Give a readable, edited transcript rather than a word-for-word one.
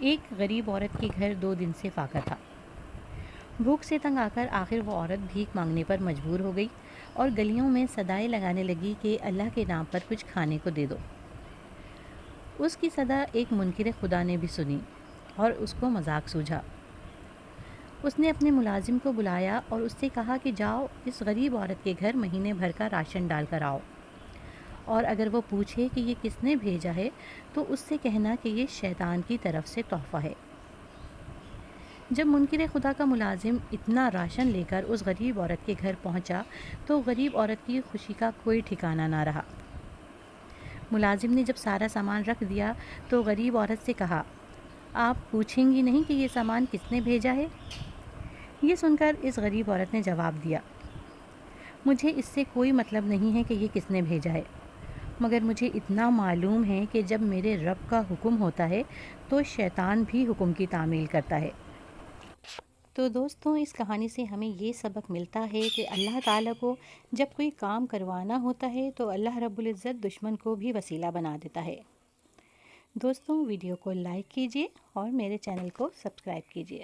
ایک غریب عورت کے گھر 2 دن سے فاقہ تھا۔ بھوک سے تنگ آ کر آخر وہ عورت بھیک مانگنے پر مجبور ہو گئی اور گلیوں میں صدائیں لگانے لگی کہ اللہ کے نام پر کچھ کھانے کو دے دو۔ اس کی صدا ایک منکر خدا نے بھی سنی اور اس کو مذاق سوجھا۔ اس نے اپنے ملازم کو بلایا اور اس سے کہا کہ جاؤ اس غریب عورت کے گھر مہینے بھر کا راشن ڈال کر آؤ، اور اگر وہ پوچھے کہ یہ کس نے بھیجا ہے تو اس سے کہنا کہ یہ شیطان کی طرف سے تحفہ ہے۔ جب منکر خدا کا ملازم اتنا راشن لے کر اس غریب عورت کے گھر پہنچا تو غریب عورت کی خوشی کا کوئی ٹھکانہ نہ رہا۔ ملازم نے جب سارا سامان رکھ دیا تو غریب عورت سے کہا، آپ پوچھیں گی نہیں کہ یہ سامان کس نے بھیجا ہے؟ یہ سن کر اس غریب عورت نے جواب دیا، مجھے اس سے کوئی مطلب نہیں ہے کہ یہ کس نے بھیجا ہے، مگر مجھے اتنا معلوم ہے کہ جب میرے رب کا حکم ہوتا ہے تو شیطان بھی حکم کی تعمیل کرتا ہے۔ تو دوستوں، اس کہانی سے ہمیں یہ سبق ملتا ہے کہ اللہ تعالیٰ کو جب کوئی کام کروانا ہوتا ہے تو اللہ رب العزت دشمن کو بھی وسیلہ بنا دیتا ہے۔ دوستوں، ویڈیو کو لائک کیجیے اور میرے چینل کو سبسکرائب کیجیے۔